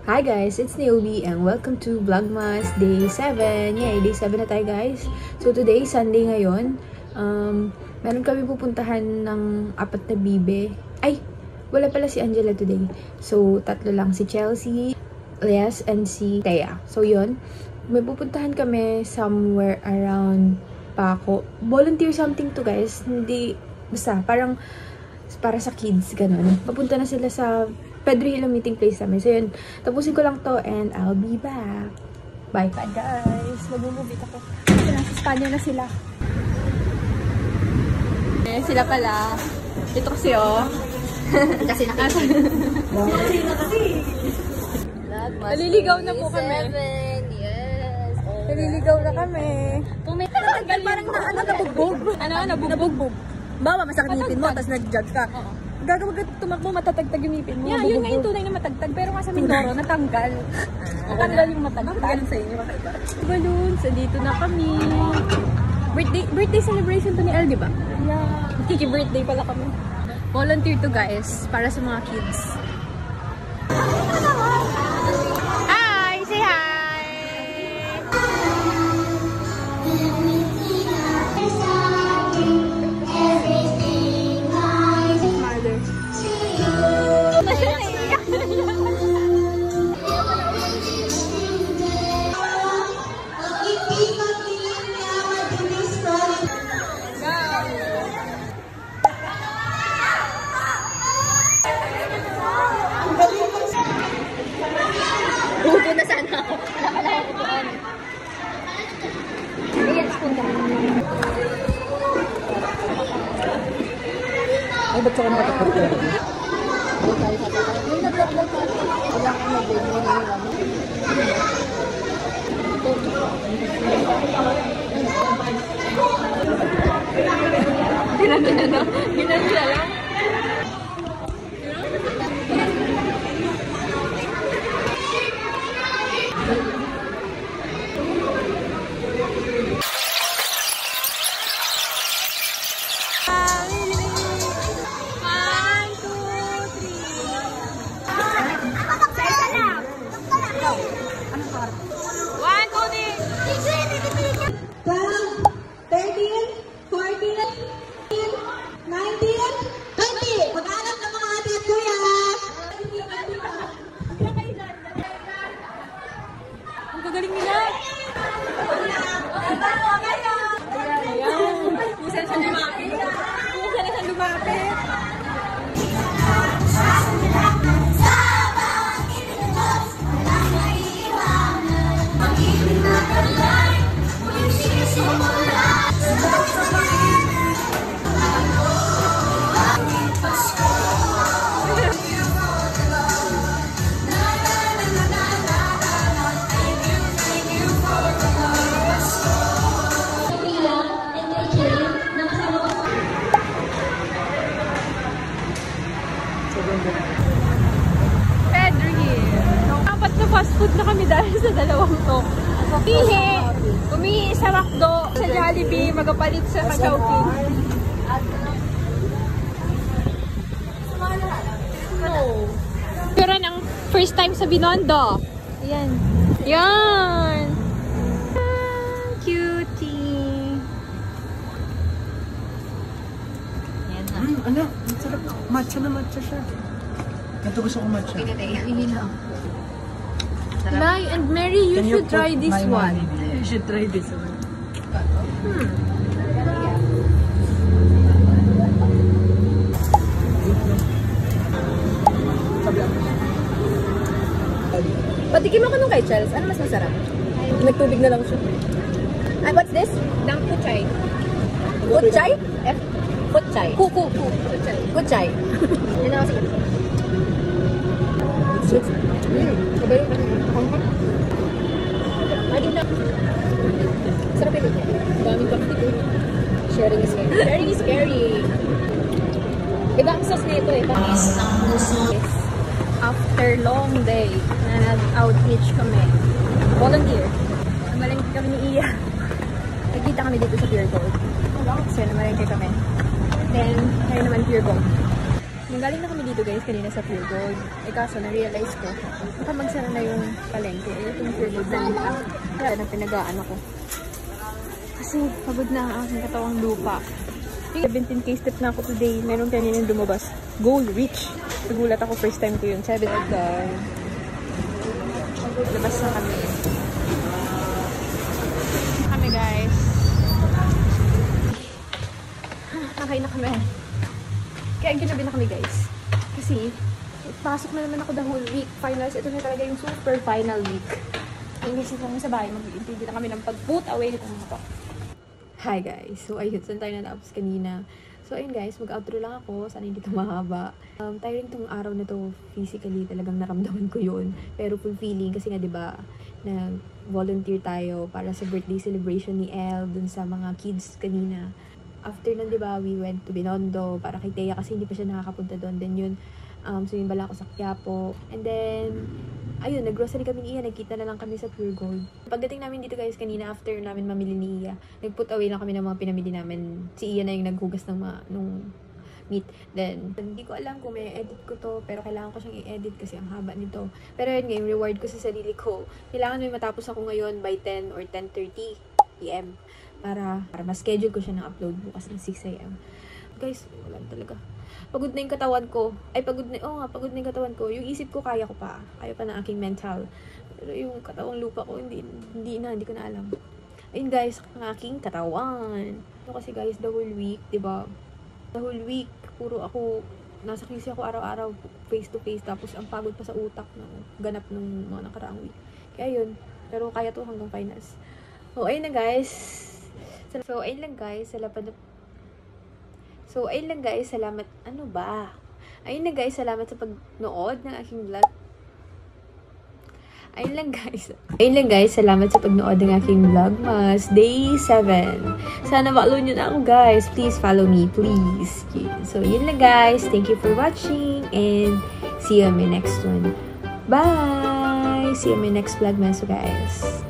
Hi guys, it's Naomi and welcome to Vlogmas Day 7. Yay, Day 7 na tayo guys. So today, Sunday ngayon. Meron kami pupuntahan ng 4 na bibe. Ay, wala pala si Angela today. So, 3 lang, si Chelsea, Les, and si Thea. So yun, may pupuntahan kami somewhere around Paco. Volunteer something to guys. Hindi, basta parang para sa kids, ganun. Papunta na sila sa Pedro Hill meeting place namin. So yun, tapusin ko lang to and I'll be back. Bye. Bye guys. Mag-movie ako. Kasi nasa Spanya na sila. Eh, sila pala. Ito kasi oh. Kasi nakasi. Naliligaw na po kami. Yes. Naliligaw na kami. Pumitaggal parang nabugbog. Nabugbog. Bawa, masakit ngipin mo, tapos nag-judge ka. Gagawag ka tumakbo, matatagtag yung ngipin mo. Yeah, yun nga yung tunay na matagtag. Pero nga sa Mindoro, natanggal. Natanggal yung matagtag. Ganun sa inyo, makaiba. Balloons, dito na kami. Birthday celebration to ni El, di ba? Yeah. Kiki-birthday pala kami. Volunteer to guys, para sa mga kids. Hi! Say hi! Bubo na sana ako. Wala ako doon. Ayan, spoon ka. Ay, ba't saka makatakot? Ginanila lang. Galing nila. Ayan. Kusan sa lumapit. Kusan sa lumapit. Pedro Hill. 4 na fast food na kami dahil sa dalawang to. Umihi sa McDo, sa Jollibee, magapalit sa Chowking. No. Pero ng first time sa Binondo. Ayan. Yan. Cutie. Yan na. Ano? Sarap. Matcha na matcha siya. Ito gusto ko matcha. Lai and Mary, you should try this one. You should try this one. Patikim ako nung kay Charles. Ano mas masarap? Nagtubig na lang siya. Ay, what's this? Dang Puchay. Puchay? F? Puchay. Puchay. Puchay. Yan na kasi. Sabay yung Sarap ito. Daming kapit ko. Sharing is scary. Sharing is scary. Iba ang sauce nito eh. After long day, na nag-outreach kami. Volunteer. Namalengke kami ni Iya. Nagkita kami dito sa Pure Gold. So, namalengke kami. Then, ngayon naman Pure Gold. Nanggaling na kami dito guys kanina sa Pure Gold. Eh kaso, na-realize ko, baka magsara na palengke. Itong pure gold. Kaya na pinagaan ako. Kasi pagod na ang aking katawang lupa. 17K step na ako today. Meron kaninang lumabas. Goal reach. Nagulat ako, first time ko yun. 7 guys. Labas na kami. Kami guys. Nakay na kami. Kaya ginabi na kami guys. Kasi, pasok na naman ako the whole week. Finals, ito na talaga yung super final week. Inisip kami sa bahay, mag-iintindi na kami ng pag-put away nitong mga to. Hi guys! So ayun, saan tayo natapos kanina? So ayun guys, mag-outro lang ako. Sana hindi ito mahaba. Tiring tong araw na to physically. Talagang naramdaman ko yun. Pero fulfilling kasi nga diba, nag-volunteer tayo para sa birthday celebration ni Elle dun sa mga kids kanina. After nun diba, we went to Binondo para kay Thea kasi hindi pa siya nakakapunta doon. Then yun, so yun bala ako sa Quiapo. And then, ayun, nag-grocery kami ni Iya, nagkita na lang kami sa Pure Gold. Pagdating namin dito guys, kanina after namin mamili ni Iya, nag-put away lang kami ng mga pinamili namin. Si Iya na yung naghugas ng nung meat. Then, hindi ko alam kung may edit ko to, pero kailangan ko siyang i-edit kasi ang haba nito. Pero yun nga, yung reward ko sa sarili ko, kailangan may matapos ako ngayon by 10 or 10:30 PM. Para ma-schedule ko siya ng upload bukas ng 6 AM. Guys, wala talaga. Pagod na yung katawan ko. Ay, pagod na yung katawan ko. Yung isip ko, kaya ko pa. Kaya pa ng aking mental. Pero yung katawang lupa ko, hindi ko na alam. Ayun guys, ang aking katawan. Kasi guys, the whole week, diba? The whole week, puro ako, nasa QC ako araw-araw, face to face. Tapos, ang pagod pa sa utak na ganap ng mga nakaraang week. Kaya yun. Pero kaya to hanggang finals. So, ayun na guys. So, ayun lang guys. Salamat. Ano ba? Ayun na guys, salamat sa pagnood ng aking vlog. Ayun lang guys, salamat sa pagnood ng aking vlogmas day 7. Sana follow nyo na ako guys. Please follow me, please. So, yun lang guys. Thank you for watching and see you on my next one. Bye! See you on my next vlogmas guys.